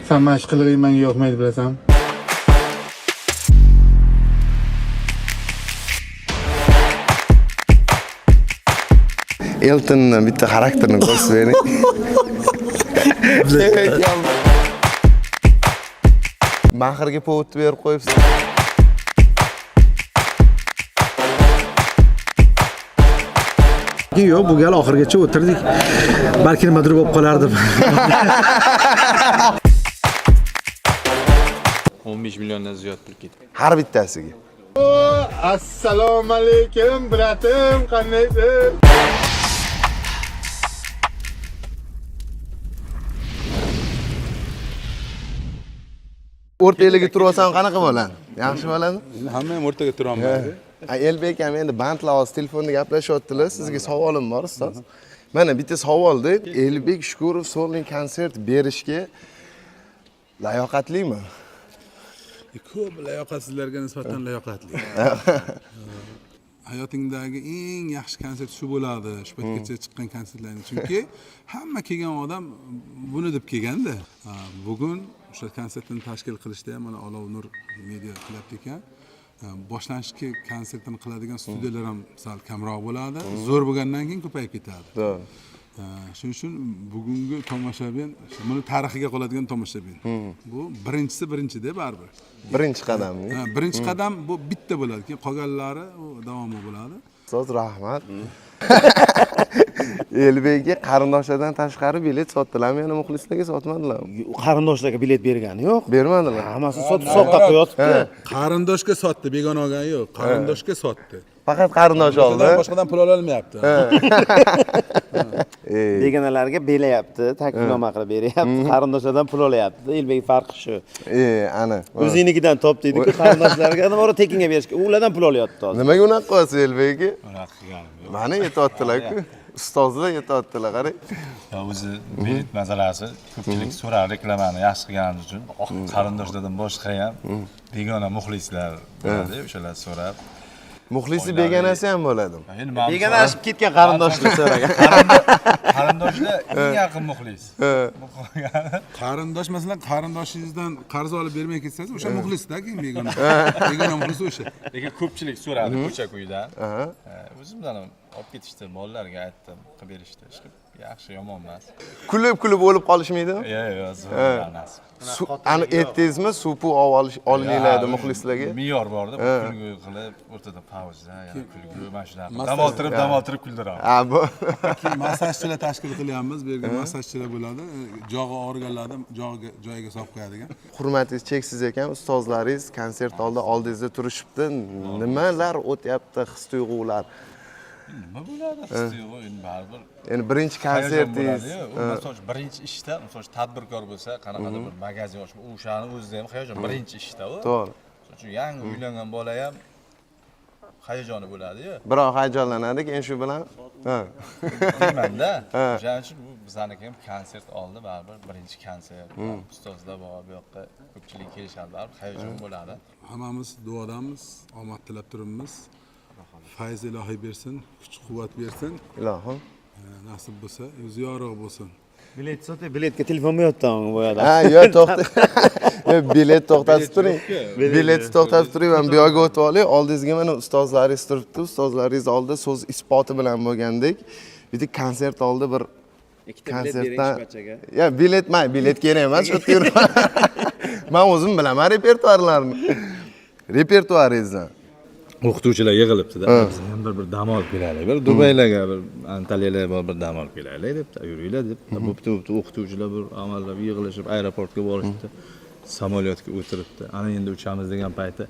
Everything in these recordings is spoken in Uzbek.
Sen mashqilliging menga yoqmaydi bilasan. Elton'un bitta xarakterini ko'rsatib bering. Mahrga povut berib qo'yibsiz. Yo'q, bu gal oxirgacha o'tirdik. Balki nimadir bo'lib qolardim. 15 milyondan ziyod pul ketdi. Har bittasiga. Assalomu alaykum, bratim, qandaysiz? O'rtaga tursan qanaqa bo'ladi? Yaxshi bo'ladi? Hamma ham o'rtaga turolmaydi. Elbek ham endi bandlar hozir telefonda gaplashyaptilar. Sizga savolim bor, ustoz. Mana bitta savolda Elbek Shukurov so'lning konsert berishga layoqatlimi? Ko'p layoqatsizlarga nisbatan layoqatli. Hayotingdagi eng yaxshi konsert shu bo'ladi. Shu paytgacha chiqqan konsertlarning. Chunki hamma kelgan odam buni deb kelganda. Bugun o'sha konsertni tashkil qilishda ham mana Olov Nur media qilyapti ekan. Boshlanishki konsertini qiladigan studiyalar ham sal kamroq bo'ladi. Zo'r bo'lgandan keyin ko'payib ketadi. To'g'ri. Shuning uchun bugungi tomoshabin, buni tarixiga qoladigan tomoshabin. Bu birinchida baribir. Birinchi qadammi? Birinchi qadam bu bitta bo'ladi, keyin qolganlari u davomi bo'ladi. Ustoz rahmat. Elbekga qarindoshlardan tashqari bilet sotdilarmi, yana muxlislarga sotmadilarmi? Qarindoshlarga bilet bergani yo'q. Bermadilar. Hammasi sotib soqqa qo'yotibdi. Qarindoshga sotdi, begonaga yo'q. Qarindoshga sotdi. Faqat qarindosh oldi. Boshqadan pul ola olmayapti. Begonalarga belayapti, taklifnoma qilib beryapti, qarindoshlardan pul olyapti. Elbek farqi shu. Ana. O'zingnikidan top deydi-ku, qarindoshlarga nimaga tekinga berishga, ulardan pul olyapti hozir. Nimaga unaqa qilyapsiz Elbekga? Unaqa qilganim yo'q. Mana yetyaptilar-ku. Ustozlar yetyaptilar, qarang. O'zi bilet masalasi ko'pchilik so'rar reklamani yaxshi qilganingiz uchun qarindoshlardan boshqa ham begona muxlislar bo'ladi, o'shalar so'rab. Muxlisi begonasi ham bo'ladi. Begonashib ketgan qarindoshlar so'ragan. Qarindoshlar eng yaqin muxlis. Qarindosh masalan qarindoshingizdan qarz olib bermay ketsangiz, o'sha muxlisda keyin begona. Begona muxlis o'sha. Lekin ko'pchilik so'radi ko'cha-ko'ydan. O'zimdan ham olib ketishdi, mollarga aytdim, qilib berishdi. Yaxshi, yomon emas. Kulib o'lib qolishmaydimi? Yo'q, zo'r emas. Ani aytdingizmi, suv olininglar muxlislarga? Me'yor borda, kulgu qilib, o'rtada pauza, yana kulgu, mana shunaqa. Dam oltirib kuldiraman. Bu Keyin massajchilar tashkil qilyapmiz. Bu yerga massajchilar bo'ladi. Jog'i og'riganlarni joyiga solib qo'yadigan. hurmatingiz cheksiz ekan, ustozlaringiz konsert oldingizda turishibdi. Nimalar o'tyapti, his-tuyg'ular? Nima bo'ladi? His-tuyg'u endi baribir. Endi birinchi konsertingiz. Masalan, birinchi ishda, masalan, tadbirkor bo'lsa, qanaqadir bir magazin ochib, o'shani o'zida ham hayajon birinchi ishda u. To'g'ri. Shuning uchun yangi uylangan bola ham hayajoni bo'ladi-yu. Biroq hayajonlanadi, keyin shu bilan Bilmanda. O'shaning uchun bu bizaniki ham konsert oldi, baribir birinchi konsert. Ustozlar bor, bu yoqqa ko'pchilik kelishadi, baribir hayajon bo'ladi. Hammamiz duodamiz, omad tilab turibmiz. Fayz ilohiy bersin, kuch-quvvat bersin. ilohim. Nasib bo'lsa, o'zi yorug' bo'lsin. Bilet sotib, biletga telefon yo'qdan bu yerda. Yo'q, to'xta. Bilet to'xtatib turing. Bilet to'xtatib turing, men bu yoqqa o'tib olay. Oldingizga mana ustozlaringiz turibdi. Ustozlaringiz oldida so'z isboti bilan bo'lgandek, bitta konsert oldi bir konsertdan. Ya bilet kerak emas, shu yerda. Men o'zim bilaman repertuarlarni. Repertuaringizdan. O'qituvchilar yig'ilibdi-da. Biz ham bir dam olib kelaylik. Bir Dubaylarga, bir Antaliyalarga bir dam olib kelaylik deb, yuringlar deb. Bo'pti, o'qituvchilar bir amallab yig'ilishib aeroportga borishdi. Samolyotga o'tiribdi. Ana endi uchamiz degan payti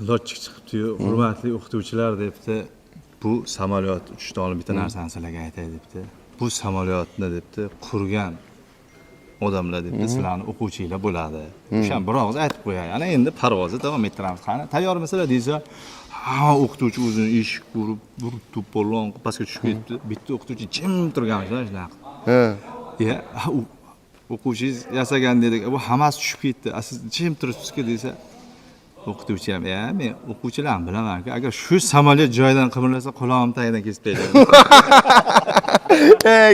lotchik chiqibdi-yu, hurmatli o'qituvchilar debdi. Bu samolyot uchishdan oldin bitta narsani sizlarga aytay debdi. Bu samolyotni debdi, qurgan odamlar debdi, sizlarni o'quvchilar bo'ladi. O'shan bir og'iz aytib qo'yay. Ana endi parvozni davom ettiramiz. Qani, tayyormisizlar desa, ha, o'qituvchi o'zini eshik ko'rib, bir to'polon pastga tushib ketdi. Bitta o'qituvchi jim turganmish shunaqa. Ya, o'quvchingiz yasagan dedik. Bu hammasi tushib ketdi. Siz jim turibsiz-ku desa, o'qituvchi ham, men o'quvchilarni bilaman-ku. Agar shu samolyot joyidan qimirlasa, qulog'im tagidan kesib taylayman.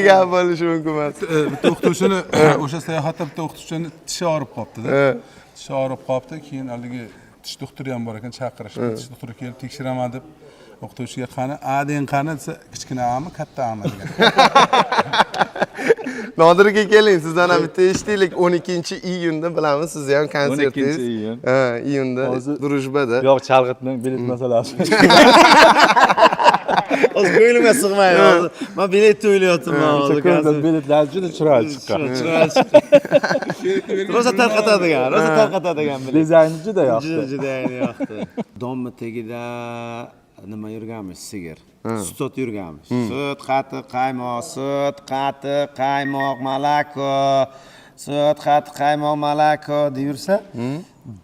Gap bo'lishi mumkin emas. Bitta o'qituvchini o'sha sayohatda bitta o'qituvchini tishi og'rib qolibdi-da. Tishi og'rib qolibdi, keyin haligi tish doktori ham bor ekan, chaqirishdi. Tish doktori kelib tekshiraman deb o'qituvchiga qani, deng qani desa, kichkina ami, katta ami degan. Nodir aka keling, sizdan ham bitta eshitaylik. 12-iyunda bilamiz, sizni ham konsertingiz. 12-iyun. Iyunda Drujbada. Yo'q, chalg'itmang, bilet masalasi. Hozir ko'nglimga sig'maydi hozir. Men biletni o'ylayapman hozir. Biletlar juda chiroyli chiqqan. Rosa tarqatadigan bilet. Dizayni juda yoqdi. Juda yoqdi. Domni tagida nima yurganmiz, sigir. Sut yurganmiz. Sut, qatiq, qaymoq, malako. Sut, qatiq, qaymoq, malako deb yursa,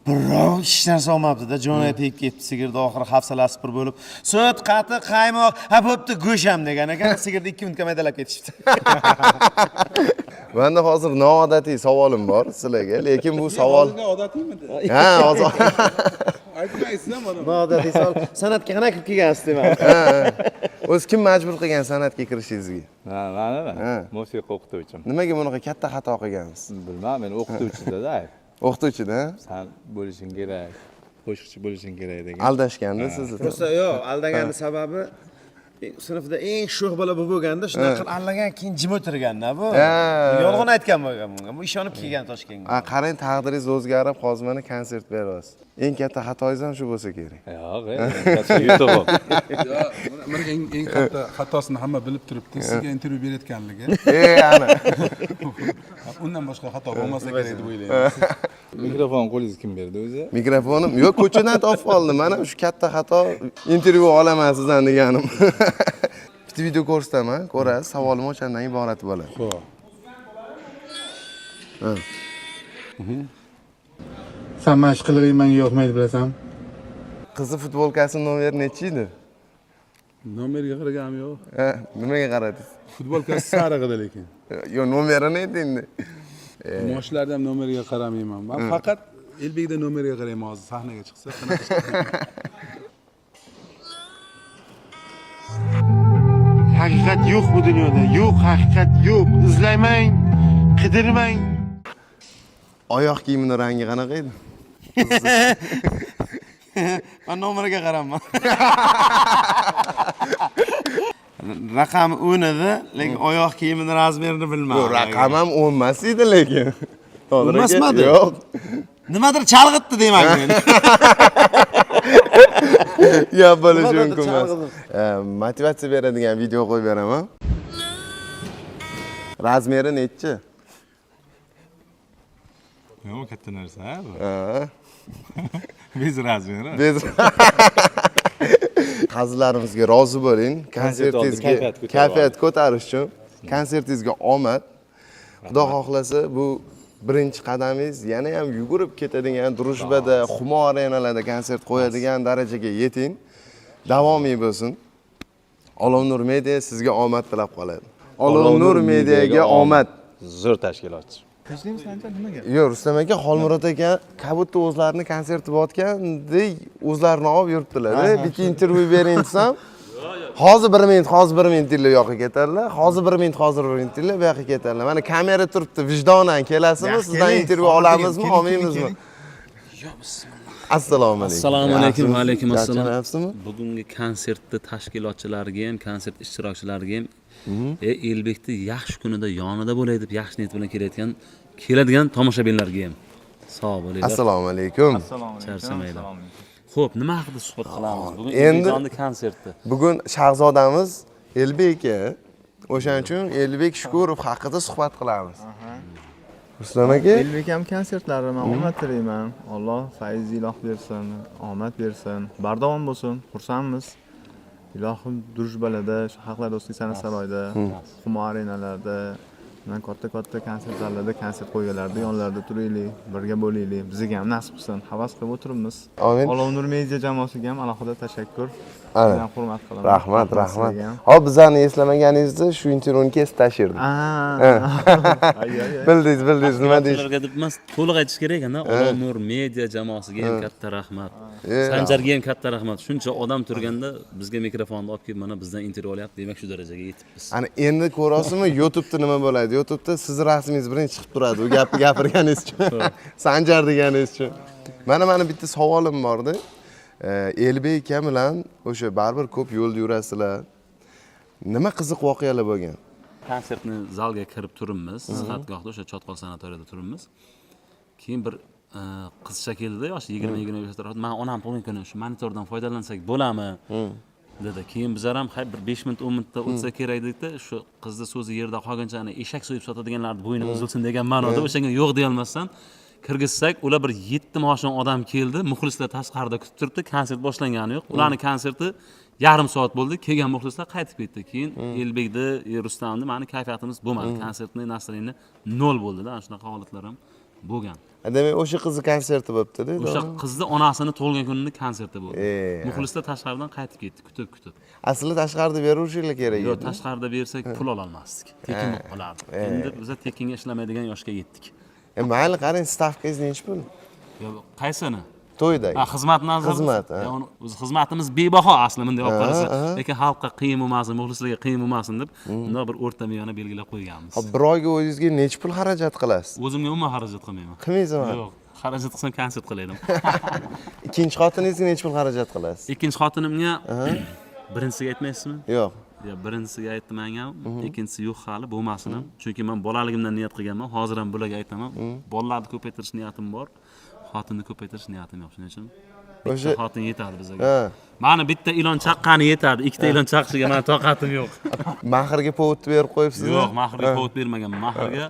birov hech narsa olmabdi-da, joniga tegib ketdi. Sigirni oxiri hafsalasi bir bo'lib, sut, qatiq, qaymoq, bo'pti, go'sh ham degan ekan. Sigirni 2 minutga maydalab ketishdi. Menda hozir noodatiy savolim bor sizlarga, lekin bu savol Odatiymi? ha, hozir Aytmaysiz-a mana. Noodatiy savol. San'atga qanaqa kirib kelgansiz deyman. o'zi kim majbur qilgan san'atga kirishingizga? Mana, musiqa o'qituvchim. Nimaga bunaqa katta xato qilgansiz? Bilmadim, men o'qituvchida-da. O'qituvchida San bo'lishing kerak, qo'shiqchi bo'lishing kerak degan. aldashganda sizni. Rosa yo'q, aldagani sababi sinfda eng sho'x bola bo'lganda shunaqa qilib allagan keyin jim o'tirganda bu. Yolg'on aytgan bo'lgan bunga. Bu ishonib kelgan Toshkentga. Qarang, taqdiringiz o'zgarib, hozir mana konsert beryapsiz. Eng katta xatoingiz ham shu bo'lsa kerak. Yo'q, katta YouTube. Mana eng katta xatosini hamma bilib turibdi. Sizga intervyu berayotganligi. Ana. Undan boshqa xato bo'lmasa kerak deb o'ylayman. Mikrofon qo'lingizga kim berdi o'zi? Mikrofonim yo'q, ko'chadan topib oldim. Mana shu katta xato, intervyu olaman sizdan deganim. Bitta video ko'rsataman, ko'rasiz. Savolim o'shandan iborat bo'ladi. Xo'p. Sen mashqilliging menga yoqmaydi bilasan. Qizi futbolkasi nomeri nechi edi? Nomerga qaragam yo'q. Nimaga qaradingiz? Futbolkasi sariq edi lekin. Yo'q, nomerini ayting. Yoshlarda ham nomeriga qaramayman. Men faqat Elbekda nomeriga qarayman hozir sahnaga chiqsa. Haqiqat yo'q bu dunyoda. Yo'q, haqiqat yo'q. Izlamang, qidirmang. Oyoq kiyimini rangi qanaqa edi? Men nomeriga qaraman. Raqam 10 edi, lekin oyoq kiyimini razmerini bilmadim. Yo'q, raqam ham 10 emas edi lekin. Emasmidi? Yo'q. Nimadir chalg'itdi deyman men. Ya bo'lishi mumkin emas. Motivatsiya beradigan video qo'yib beraman. Razmeri nechi? Yo'q, katta narsa bu. Biz razmeri. Qazlarimizga rozi bo'ling. Konsertingizga kayfiyat ko'tarish uchun konsertingizga omad. Xudo xohlasa bu birinchi qadamingiz, yana ham yugurib ketadigan, Drujbada, Humo arenalarda konsert qo'yadigan darajaga yeting. Davomiy bo'lsin. Olovnur Media sizga omad tilab qoladi. Olovnur Mediaga omad. Zo'r tashkilotchi. Yo'q, Rustam aka, Xolmurod aka kabutda o'zlarini konserti bo'tgandek o'zlarini olib yuribdilar-da. Bitta intervyu bering desam, hozir 1 minut deylar, yoqqa ketadilar. Hozir 1 minut deylar, bu yoqqa ketadilar. Mana kamera turibdi, vijdonan kelasizmi? Sizdan intervyu olamizmi, olmaymizmi? Assalomu alaykum. Assalomu alaykum, va alaykum assalom. Yaxshimisizmi? Bugungi konsertni tashkilotchilariga ham, konsert ishtirokchilariga ham Elbekni yaxshi kunida yonida bo'lay deb yaxshi niyat bilan keladigan tomoshabinlarga ham sog' bo'linglar. Assalomu alaykum. Charchamaylar. Xo'p, nima haqida suhbat qilamiz? Bugun Endi konserti. Bugun Shahzodamiz Elbek aka. O'shaning uchun Elbek Shukurov haqida suhbat qilamiz. Rustam aka, Elbek ham konsertlarida omad tilayman. Alloh fayz iloh bersin, omad bersin, bardavom bo'lsin. Xursandmiz. Ilohim Drujbalada, shu Xalqlar do'stlik san'at saroyida, Humo arenalarda, men katta konsert zallarda konsert qo'yganlarda yonlarida turaylik, birga bo'laylik. Bizga ham nasib qilsin, havas qilib o'tiribmiz. Amin. Olovnur Media jamoasiga ham alohida tashakkur. Ana. Judayam hurmat qilaman. Rahmat, rahmat. Sizga ham. Hop, bizlarni eslamaganingizda shu intervyuni kesib tashirdik. Bildingiz, nima deyish? Ularga deb emas, to'liq aytish kerak ekan. Olomur media jamoasiga ham katta rahmat. Sanjarga ham katta rahmat. Shuncha odam turganda bizga mikrofonni olib kelib mana bizdan intervyu olyapti, demak shu darajaga yetibmiz. Ana endi ko'rasizmi, YouTube'da nima bo'ladi? YouTube'da siz rasmingiz bilan chiqib turadi. U gapni gapirganingiz uchun. Sanjar deganingiz uchun. Mana bitta savolim bor-da. Elbek aka bilan o'sha baribir ko'p yo'lda yurasizlar. Nima qiziq voqealar bo'lgan? Konsertni zalga kirib turibmiz, sihatgohda o'sha Chotqol sanatoriyada turibmiz. Keyin bir qizcha keldi, yoshi 20-25 yoshda. Men onam tug'ilgan kuni shu monitordan foydalansak bo'ladimi? dedi. Keyin bizlar ham bir 5 minut 10 minutda o'tsa kerak dedikda, shu qizni so'zi yerda qolgancha ana eshak so'yib sotadiganlarning bo'yni uzilsin degan ma'noda o'shanga yo'q deya olmasdan kirgizsak, ular bir 7 moshin odam keldi, muxlislar tashqarida kutib turibdi, konsert boshlangani yo'q. Ularning konserti yarim soat bo'ldi, kelgan muxlislar qaytib ketdi. Keyin Elbekni, Rustamni mani kayfiyatimiz bo'lmadi. Konsertning nasriyni 0 bo'ldi-da, ana shunaqa holatlar ham bo'lgan. Demak, o'sha qizni konserti bo'pti-da. O'sha qizni onasini tug'ilgan kunini konserti bo'ldi. Muxlislar tashqaridan qaytib ketdi, kutib. Aslida tashqarida beruvchilar kerak edi. Yo'q, tashqarida bersak pul ola olmasdik. Tekin qolardi. Endi biz tekinga ishlamaydigan yoshga yetdik. Mayli, qarang, stavkangiz necha pul? Yo'q, qaysini? To'yda. Xizmat nazari. Xizmat. Xizmatimiz bebaho aslida bunday olib qarasa, lekin xalqqa qiyin bo'lmasin, muxlislarga qiyin bo'lmasin deb bunday bir o'rta mevani belgilab qo'yganmiz. Hop, bir oyga o'zingizga necha pul xarajat qilasiz? O'zimga umuman xarajat qilmayman. Qilmaysizmi? Yo'q, xarajat qilsam konsert qilaydim. Ikkinchi xotiningizga necha pul xarajat qilasiz? Ikkinchi xotinimga birinchisiga aytmaysizmi? Yo'q. Ya birinchisiga aytdim ham, ikkinchisi yo'q hali bo'lmasin ham. Chunki men bolaligimdan niyat qilganman, hozir ham bularga aytaman. Bolalarni ko'paytirish niyatim bor, xotinni ko'paytirish niyatim yo'q. Shuning uchun bitta xotin yetadi bizga. Mani bitta ilon chaqqani yetadi, ikkita ilon chaqishiga men toqatim yo'q. Mahrga povut berib qo'yibsizmi? Yo'q, mahrga povut bermaganman. Mahrga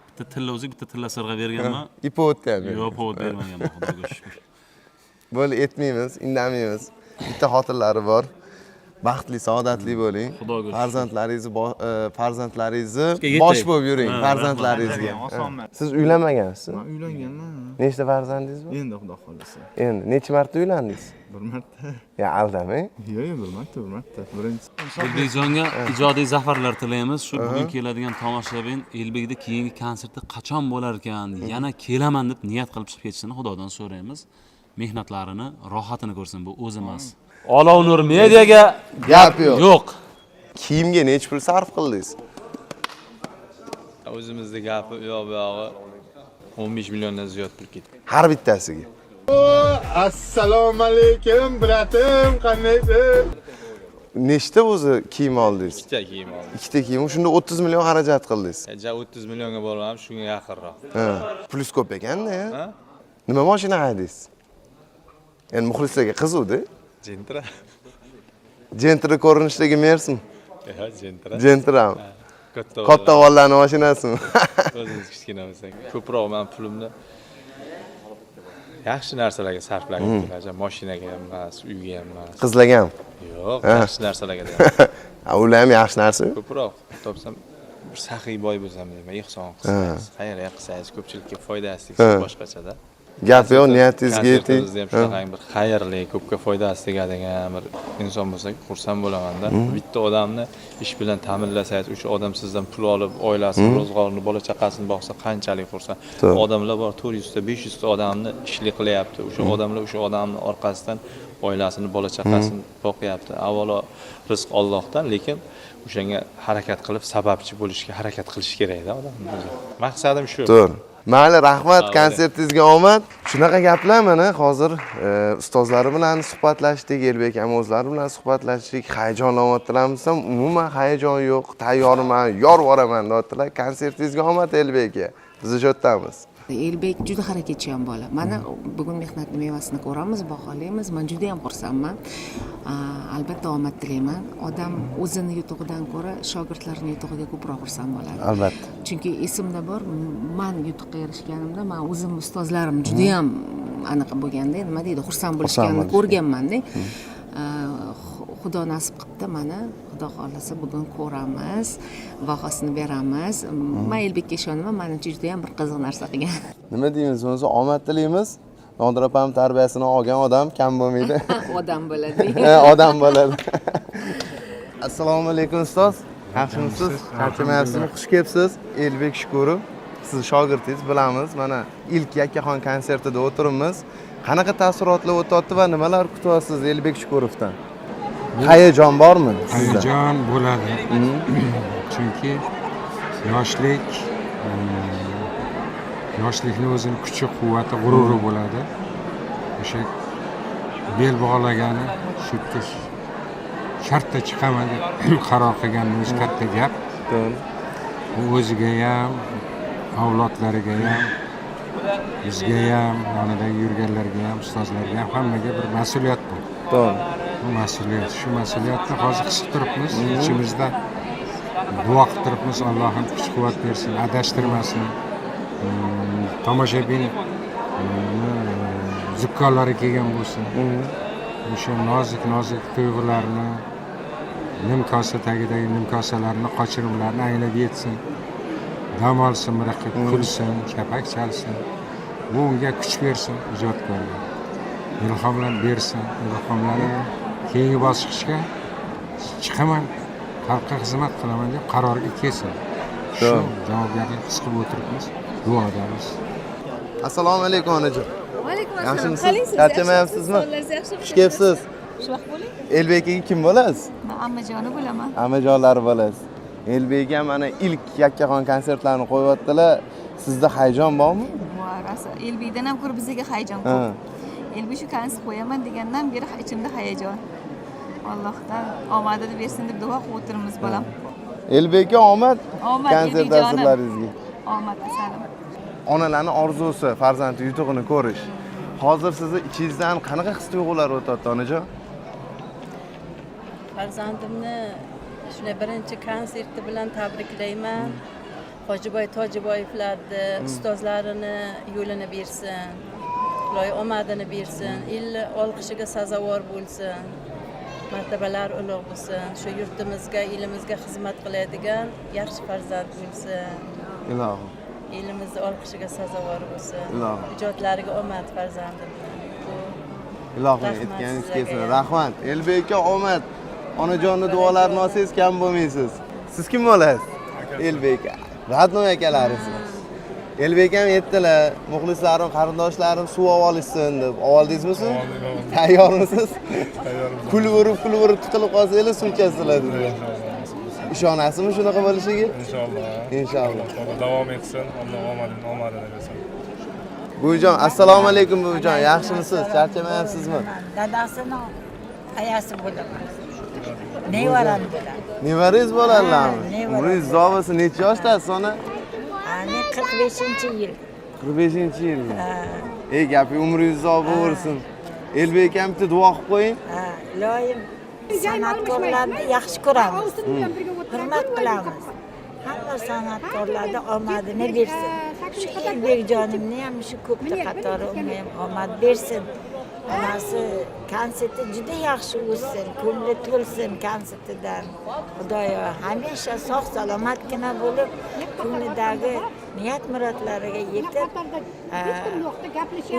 bitta tilla o'zi, bitta tilla sirg'a berganman. Ipovutgami? Yo'q, povut bermaganman, xudoga shukr. Bo'ldi, etmaymiz, indamaymiz. Bitta xotinlari bor. Baxtli, saodatli bo'ling. Farzandlaringizni bosh bo'lib yuring, farzandlaringizga. Siz uylanmagansiz? Men uylanganman. Nechta farzandingiz bor? Endi xudo xolasa. Endi necha marta uylandingiz? Bir marta. Ya aldamang. Yo'q, bir marta. Birinchi. Elbekjonga ijodiy zafarlar tilaymiz. Shu bugun keladigan tomoshabin Elbekning keyingi konserti qachon bo'lar ekan, yana kelaman deb niyat qilib chiqib ketishini Xudodan so'raymiz. Mehnatlarini, rohatini ko'rsin, bu o'zi emas. Olovnur mediaga Gap yo'q. Yo'q. Kiyimga necha pul sarf qildingiz? O'zimizda gapi yo'q, bu yog'i 15 milliondan ziyod pul ketdi. Har bittasiga. Assalomu alaykum, bratim, qandaysiz? Nechta o'zi kiyim oldingiz? Ikkita kiyim oldim. Ikkita kiyim, shunda 30 million xarajat qildingiz. Ja 30 millionga bo'lib, shunga yaqinroq. Plyus ko'p ekanda. Nima mashina haydaysiz? Endi muxlislarga qiziqdi. Gentra. Gentra ko'rinishdagi Mersin. Gentra. Gentrami? Katta g'ollarning mashinasimi? O'zingiz kichkina bo'lsak, ko'proq men pulimni yaxshi narsalarga sarflagan bo'lajam. Mashinaga ham emas, uyga ham emas. Qizlarga ham? Yo'q, yaxshi narsalarga ham. Ular ham yaxshi narsa. Ko'proq topsam bir saxiy boy bo'lsam deyman, ehson qilsangiz, xayriya qilsangiz, ko'pchilikka foydasi tegsa boshqachada. Gap yo'q, niyatingizga yeting. Bizda ham shunaqa bir xayrli, ko'pga foydasi tegadigan bir inson bo'lsak, xursand bo'laman-da. Bitta odamni ish bilan ta'minlasangiz, o'sha odam sizdan pul olib, oilasini, ro'zg'orini, bola chaqasini boqsa, qanchalik xursand. Odamlar bor, 400 ta, 500 ta odamni ishli qilyapti. O'sha odamlar o'sha odamni orqasidan oilasini, bola chaqasini boqyapti. Avvalo rizq Allohdan, lekin o'shanga harakat qilib, sababchi bo'lishga harakat qilish kerak-da odamlar. Maqsadim shu. To'g'ri. Mayli, rahmat, konsertingizga omad. Shunaqa gaplar mana hozir ustozlari bilan suhbatlashdik, Elbek ham o'zlari bilan suhbatlashdik. Hayajonlanyaptilarmiz ham, umuman hayajon yo'q. Tayyorman, yorvoraman deyaptilar. Konsertingizga omad Elbek aka. Biz ijodamiz. Elbek juda harakatchan bola. Mana bugun mehnatning mevasini ko'ramiz, baholaymiz. Men juda ham xursandman. Albatta omad tilayman. Odam o'zini yutug'idan ko'ra shogirdlarining yutug'iga ko'proq xursand bo'ladi. Albatta. Chunki esimda bor, men yutuqqa erishganimda men o'zim ustozlarim juda ham aniq bo'lganda, nima deydi, xursand bo'lishganini ko'rganman-da. Xudo nasib qilibdi, mana Xudo xolasa bugun ko'ramiz, bahosini beramiz. Men Elbekka ishonaman, menimcha juda ham bir qiziq narsa qilgan. Nima deymiz, o'zi omad tilaymiz. Nodir opam tarbiyasini olgan odam kam bo'lmaydi. odam bo'ladi. Odam bo'ladi. Assalomu alaykum ustoz. Yaxshimisiz? Charchamayapsizmi? Xush kelibsiz. Elbek Shukurov. Siz shogirdingiz, bilamiz. Mana ilk Yakkaxon konsertida o'tiribmiz. Qanaqa taassurotlar o'tyapti va nimalar kutyapsiz Elbek Shukurovdan? Hayajon bormi sizda? Hayajon bo'ladi. Chunki yoshlik yoshlikni o'zini kuchi, quvvati, g'ururi bo'ladi. O'sha bel bog'lagani shu yerda shartta chiqaman deb qaror qilganni o'zi katta gap. U o'ziga ham, avlodlariga ham, bizga ham, yonidagi yurganlarga ham, ustozlarga ham hammaga bir mas'uliyat bu. To'g'ri. Bu mas'uliyat, shu mas'uliyatni hozir his qilib turibmiz. Ichimizda duo qilib turibmiz. Allohim kuch-quvvat bersin, adashtirmasin. Tomoshabin zukkonlari kelgan bo'lsin. O'sha nozik tuyg'ularni, nimkosa tagidagi nimkosalarni, qochirimlarni anglab yetsin. Dam olsin, murakkab kulsin, chapak chalsin. Bu unga kuch bersin, ijodkorga. Ilhomlar bersin, ilhomlarni keyingi bosqichga chiqaman, xalqqa xizmat qilaman deb qarorga kelsin. Shu javobgarlik his qilib o'tiribmiz. Duodamiz. Assalomu alaykum onajon. Alaykum Yaxshimisiz? Qalisiz? Charchamayapsizmi? Xush kelibsiz. Xushvaqt bo'ling. Elbekga kim bo'lasiz? Men ammajoni bo'laman. Amajonlari bo'lasiz. Elbekga mana ilk Yakkaxon konsertlarini qo'yyaptilar. Sizda hayajon bormi? Voy, rosa. Elbekdan ham ko'ra bizga hayajon ko'p. Elbek shu konsert qo'yaman degandan beri ichimda hayajon. Allohdan omadini bersin deb duo qilib o'tiramiz bolam. Elbekga omad Omad konsert Elbekjonim. dasturlaringizga. Omad tilarim. Onalarning orzusi, farzandi yutug'ini ko'rish. Hozir sizni ichingizdan qanaqa his-tuyg'ular o'tyapti onajon? Farzandimni shunday birinchi konserti bilan tabriklayman. Hojiboy Tojiboyevlarni ustozlarini yo'lini bersin. Xudoy omadini bersin. El olqishiga sazovor bo'lsin. Martabalar ulug' bo'lsin. Shu yurtimizga, elimizga xizmat qiladigan yaxshi farzand bo'lsin. Ilohim. Elimizni olqishiga sazovor bo'lsin. Ilohim. Ijodlariga omad farzandim. Ilohim Rahmat aytganingiz sizlarga. kelsin. Rahmat. Elbekka omad. Onajonning duolarini olsangiz kam bo'lmaysiz. Siz kim bo'lasiz? Elbek. Radnoy akalarisiz. Elbek ham aytdilar, muxlislarim, qarindoshlarim suv olishsin deb. Oldingizmi siz? Tayyormisiz? Tayyormiz. Kulib tiqilib qolsangiz suv ichasizlar dedilar. Ishonasizmi shunaqa bo'lishiga? Inshaalloh. Inshaalloh. Alloh davom etsin. Alloh omadini bersin. Buvijon, assalomu alaykum buvijon. Yaxshimisiz? Charchamayapsizmi? Dadasini ayasi bo'laman. Nevaram bo'ladi. Nevarangiz bo'ladimi? Umringiz uzoq bo'lsin. Necha yoshdasiz ona? Men 45-yil. 45-yil. Ey, gapi umringiz uzoq bo'lsin. Elbek ham bitta duo qilib qo'ying. Iloyim san'atkorlarni yaxshi ko'ramiz. Hurmat qilamiz. Hamma san'atkorlarga omadini bersin. Shu Elbekjonimni ham shu ko'pta qatori unga ham omad bersin. Onasi konserti juda yaxshi o'tsin, ko'ngli to'lsin konsertidan. Xudoyo hamisha sog' salomatgina bo'lib, ko'nglidagi niyat murodlariga yetib,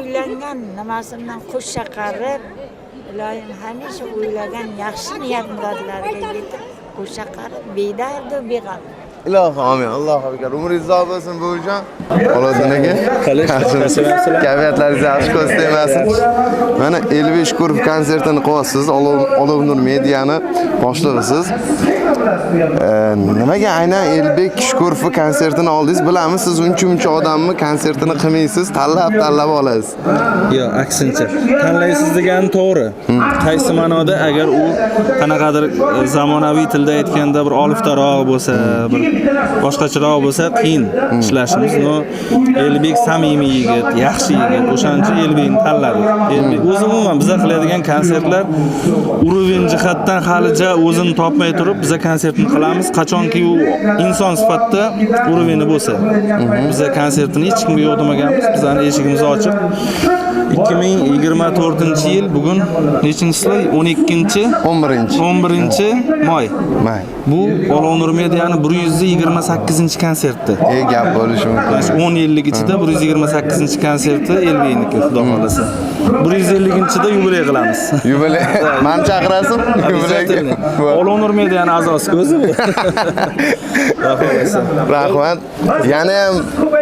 uylangan nimasidan xush chaqirib, iloyim hamisha o'ylagan yaxshi niyat murodlariga yetib, xush chaqirib, bedardu beg'am. Ilohim, amin. Allohu akbar. Umringiz uzoq bo'lsin buvijon. Xolodin aka. Kayfiyatlaringiz yaxshi ko'rsatmasin. Mana Elbek Shukurov konsertini qilyapsiz. Olov Nur mediani boshlig'isiz. Nimaga aynan Elbek Shukurov konsertini oldingiz? Bilamiz, siz uncha odamni konsertini qilmaysiz, tanlab olasiz. Yo'q, aksincha. Tanlaysiz degani to'g'ri. Qaysi ma'noda agar u qanaqadir zamonaviy tilda aytganda bir oliftaroq bo'lsa, bir boshqacharoq bo'lsa, qiyin ishlashimiz. No, Elbek samimiy yigit, yaxshi yigit. O'shancha Elbekni tanladik. Elbek o'zi umuman biza qiladigan konsertlar uroven jihatdan halija o'zini topmay turib, biza konsertni qilamiz. Qachonki u inson sifatida uroveni bo'lsa. Biza konsertini hech kimga yo'q demaganmiz. Bizning eshigimiz ochiq. 2024-yil bugun nechinchisi? 11-moy. Bu Olov Nur mediani 128-konserti. Gap bo'lishi mumkin. 10 yillik ichida 128-konserti Elbekniki, xudo xolasa. 150-da yubiley qilamiz. Yubiley. Meni chaqirasiz? Yubileyga. Olonur Media'ning a'zosi o'zi. Rahmat. Yana ham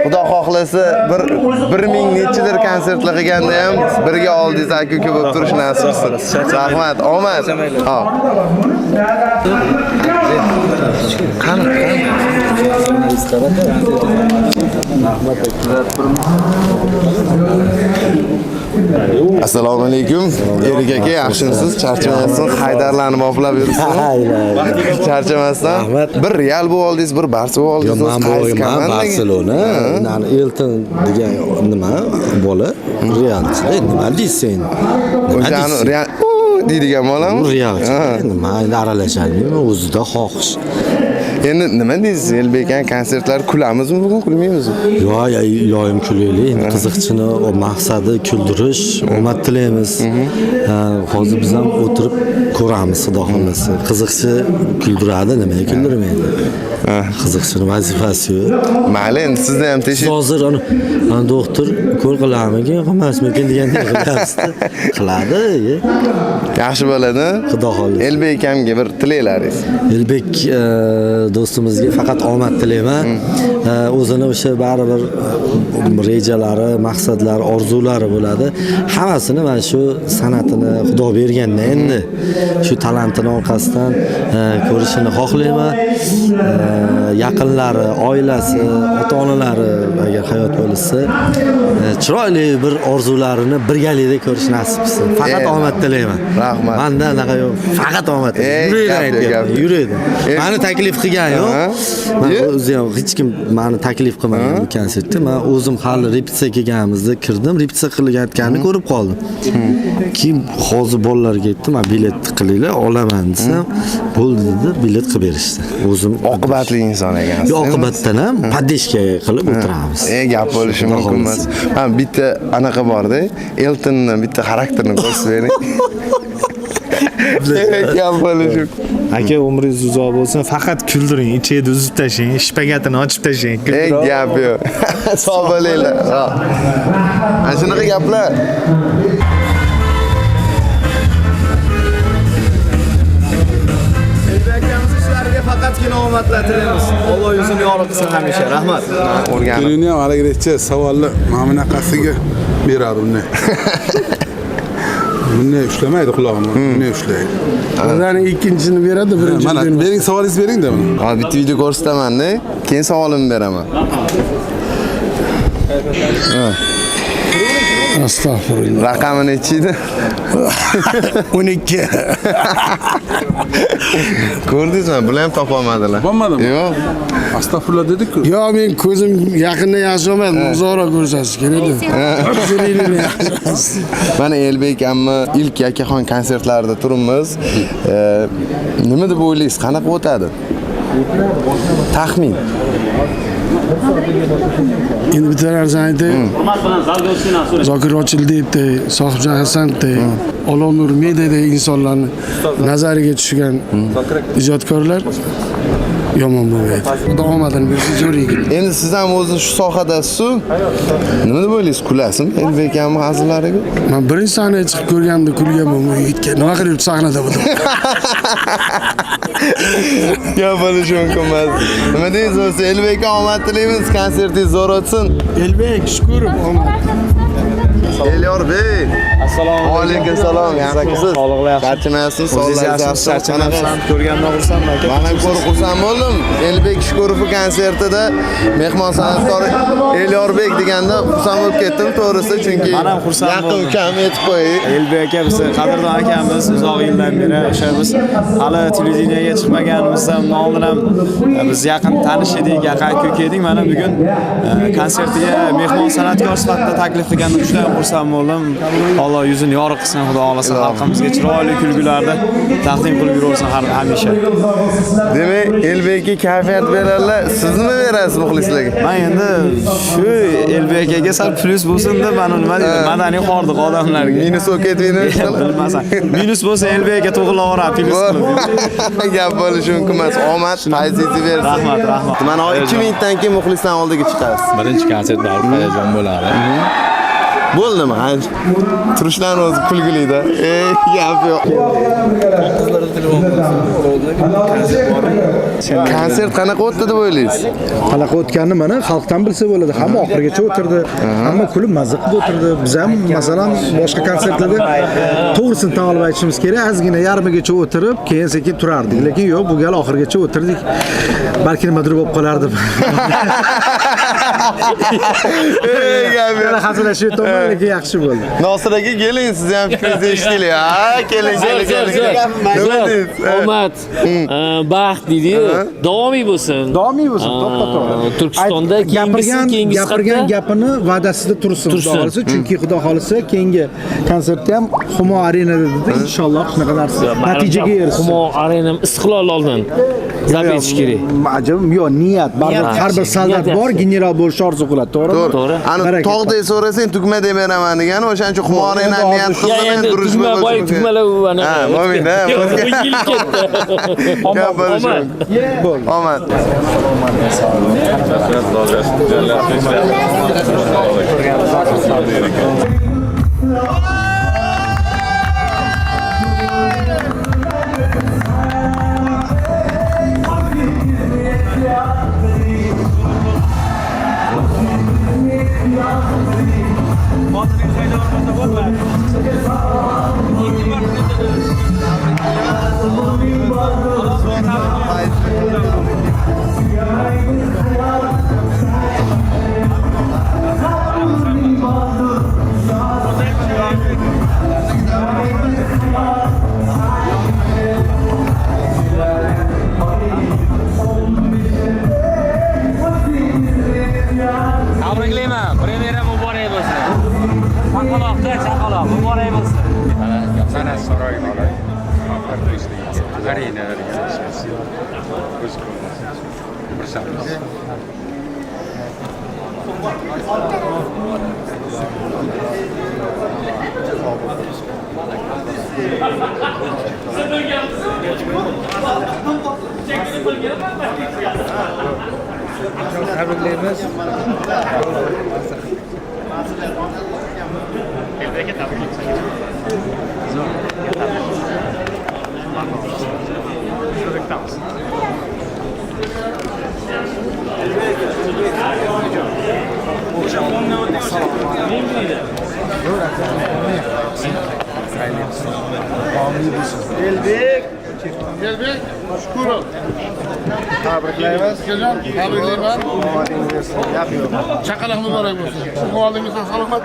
xudo xohlasa bir 1000 nechidir konsertlar qilganda ham birga oldingiz aka-uka bo'lib turish nasib etsin. Rahmat, omad. Hop. Qani? Assalomu alaykum. Erik aka, yaxshimisiz? Charchamaysiz? Haydarlarni boflab yuribsiz? Charchamasdan. Bir Real bo'lib oldingiz, bir Barsa bo'lib oldingiz. Men bo'yman Barselona, Elton degan nima bola Realchida. Nima deysan? O'shani Real deydigan bolam. Realchi. Nima aralashadimi? O'zida xohish. Endi nima deysiz? Elbek aka konsertlar kulamizmi bugun, kulmaymizmi? Yo'im kulaylik. Endi qiziqchini maqsadi kuldirish, omad tilaymiz. Hozir biz ham o'tirib ko'ramiz, xudo xolasa. Qiziqchi kuldiradi, nimaga kuldirmaydi? Qiziqchini vazifasi. Mayli, endi sizni ham tekshirib. Hozir ana doktor ko'l qilarmikin, qilmasmikin degandek qilyapsiz-da. Qiladi. Yaxshi bo'ladi. Xudo xolasa. Elbek akamga bir tilaylaringiz. Elbek do'stimizga faqat omad tilayman. O'zini o'sha baribir rejalari, maqsadlari, orzulari bo'ladi. Hammasini mana shu san'atini Xudo berganda endi shu talantini orqasidan ko'rishini xohlayman. Yaqinlari, oilasi, ota-onalari agar hayot bo'lsa, chiroyli bir orzularini birgalikda ko'rish nasib etsin. Faqat omad tilayman. Rahmat. Menda anaqa yo'q. Faqat omad. Yuradi. Meni taklif qilgan yo'q. Men o'zim ham hech kim meni taklif qilmagan bu konsertda. Men o'zim hali repetitsiya kelganimizda kirdim, repetitsiya qilayotganini ko'rib qoldim. Keyin hozir bolalarga aytdim, "Men bilet qilinglar, olaman" desam, "Bo'ldi" dedi, bilet qilib berishdi. O'zim oqibatli inson ekansiz. Oqibatdan ham podдержка qilib o'tiramiz. Gap bo'lishi mumkin emas. Men bitta anaqa bor-da, Eltonning bitta xarakterini ko'rsatib bering. Gap bo'lishi. Aka, umringiz uzoq bo'lsin, faqat kuldiring, ichida uzib tashlang, shpagatini ochib tashlang. Gap yo'q. Sog' bo'linglar. Ana shunaqa gaplar. Faqatgina omadlar tilaymiz. Alloh yuzini yorug' qilsin hamisha. Rahmat. O'rganib. Ham haligacha savolni mana bunaqasiga beradi undan. Bunday ushlamaydi qulog'ini. Bunday ushlaydi. O'zani ikkinchisini beradi, birinchi. Mana bering, savolingizni bering-da buni. Ha, bitta video ko'rsataman-da, keyin savolimni beraman. Astagfirullah. Raqami nechi edi? 12. Ko'rdingizmi? Bular ham topolmadilar. Bo'lmadimi? Yo'q. Astagfirullah dedik-ku. Yo'q, men ko'zim yaqindan yaxshi olmadi. Muzora ko'rsatish kerak. Mana Elbek akamni ilk Yakaxon konsertlarida turibmiz. Nima deb o'ylaysiz? Qanaqa o'tadi? Taxmin. Endi bitta narsa aytay. Zokir Ochildiyevday, Sohibjon Hasanday, Olonur Media'day insonlarni nazariga tushgan ijodkorlar yomon bo'lmaydi. Xudo omadini bersin, jo'raydi. Endi siz ham o'zi shu sohadasiz-ku. Nima deb o'ylaysiz? Kulasizmi Elbek akamning hazillariga? Men birinchi sahnaga chiqib ko'rganimda kulganman bu yigitga. Nima qilib sahnada bo'ldim? Gap bo'lishi mumkin emas. Nima deysiz o'zi? Elbek aka omad tilaymiz, konsertingiz zo'r o'tsin. Elbek, shukr, omad. Elyorbek. Assalomu alaykum. Assalom. Yaxshimisiz? Charchamayapsiz? Sog'lig'ingiz Charchamayapman. Ko'rgandan xursandman aka. Men ham ko'rib xursand bo'ldim. Elbek Shukurov konsertida mehmon san'atkor Elyorbek deganda xursand bo'lib ketdim, to'g'risi, chunki men ham xursand bo'ldim. Yaqin ukam aytib qo'yay. Elbek aka biz qadrdon akamiz, uzoq yildan beri o'sha biz hali televideniyega chiqmaganimizdan oldin ham biz yaqin tanish edik, yaqin ko'k edik. Mana bugun konsertiga mehmon san'atkor sifatida taklif qilganimdan juda ham xursand xursand bo'ldim. Alloh yuzini yorug' qilsin, Xudo xolasa xalqimizga chiroyli kulgularni taqdim qilib yuraversin hamisha. Demak, Elbekka kayfiyat beradilar, siz nima berasiz muxlislarga? Men endi shu Elbekga sal plus bo'lsin deb mana nima deydi, madaniy xordiq odamlarga. Minus o'ketini bilmasam. Minus bo'lsa Elbekga to'g'rilaveradi, plus qilib. Gap bo'lishi mumkin emas. Omad, pozitiv bersin. Rahmat. Mana 2 minutdan keyin muxlislar oldiga chiqasiz. Birinchi konsert baribir hayajon bo'ladi. Bo'ldimi? Turishlarni o'zi kulgilida. Gap yo'q. Konsert qanaqa o'tdi deb o'ylaysiz? Qanaqa o'tganini mana xalqdan bilsa bo'ladi. Hamma oxirigacha o'tirdi. Hamma kulib mazza qilib o'tirdi. Biz ham masalan boshqa konsertlarda to'g'risini tan olib aytishimiz kerak. Ozgina yarmigacha o'tirib, keyin sekin turardik. Lekin yo'q, bu gal oxirigacha o'tirdik. Balki nimadir bo'lib qolardi. Yana hazillashib lekin yaxshi bo'ldi. Nosir aka keling, siz ham fikringizni eshitaylik. Keling. Omad, baxt deydi-yu, davomiy bo'lsin. Davomiy bo'lsin, to'ppa-to'g'ri. Turkistonda gapirgan gapini va'dasida tursin. Chunki Xudo xolisa keyingi konsertda ham Humo Arenada dedi, inshaalloh shunaqa narsa natijaga erishsin. Humo Arena istiqlol oldin zab etish kerak. Ajab, yo'q, niyat. Baribir har bir soldat bor, general bo'lishni orzu qiladi, to'g'rimi? To'g'ri. Ana tog'day so'rasang tugma deb beraman degani, o'shaning uchun Humo Arena niyat qildim, turish bo'ladi. Tugmalar ana. Bo'lmaydi. Yilib ketdi. Omad. Tabriklayman. Premyera muborak bo'lsin. Chaqaloq muborak bo'lsin. Sana saroyini olay. Arenalarga yarashamiz. O'z qo'limiz. Xursandmiz. Tabriklaymiz. Elbette tabriklaymiz. Elbek, shukr. Tabriklaymiz. Tabriklayman. Chaqaloq muborak bo'lsin. Oldingizdan salomat.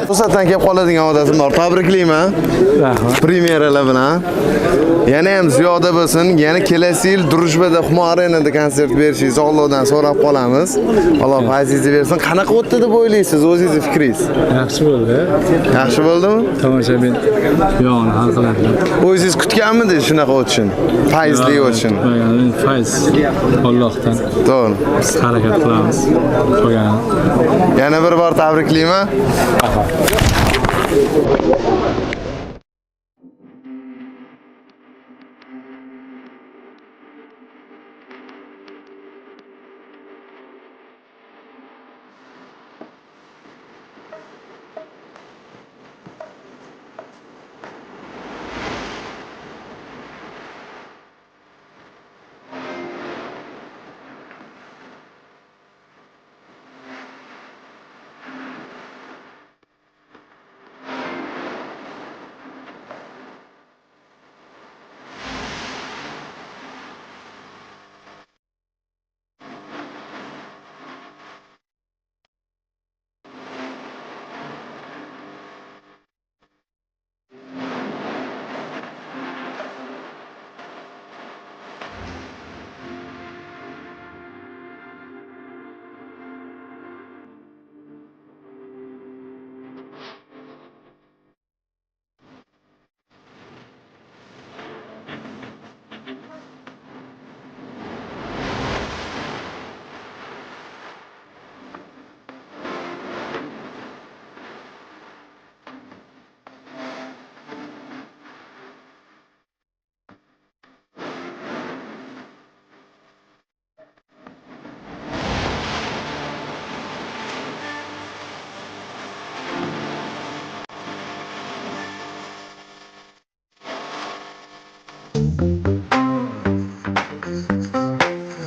To'satdan kelib qoladigan odatim bor. Tabriklayman. Premyeralar bilan. Yana ham ziyoda bo'lsin. Yana kelasi yil Drujbada Humo Arenada konsert berishingizni Allohdan so'rab qolamiz. Alloh fazilingizni bersin. Qanaqa o'tdi deb o'ylaysiz, o'zingiz fikringiz? Yaxshi bo'ldi. Yaxshi bo'ldimi? Tomoshabin yo'g'ini hal qiladi. O'zingiz kutganmidingiz shunaqa o'tishini? Faizli o'tishini? Faiz Allohdan. To'g'ri. Biz harakat qilamiz. Qolgan. Yana bir bor tabriklayman.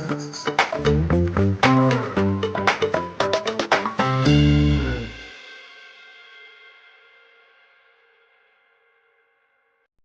Thank you.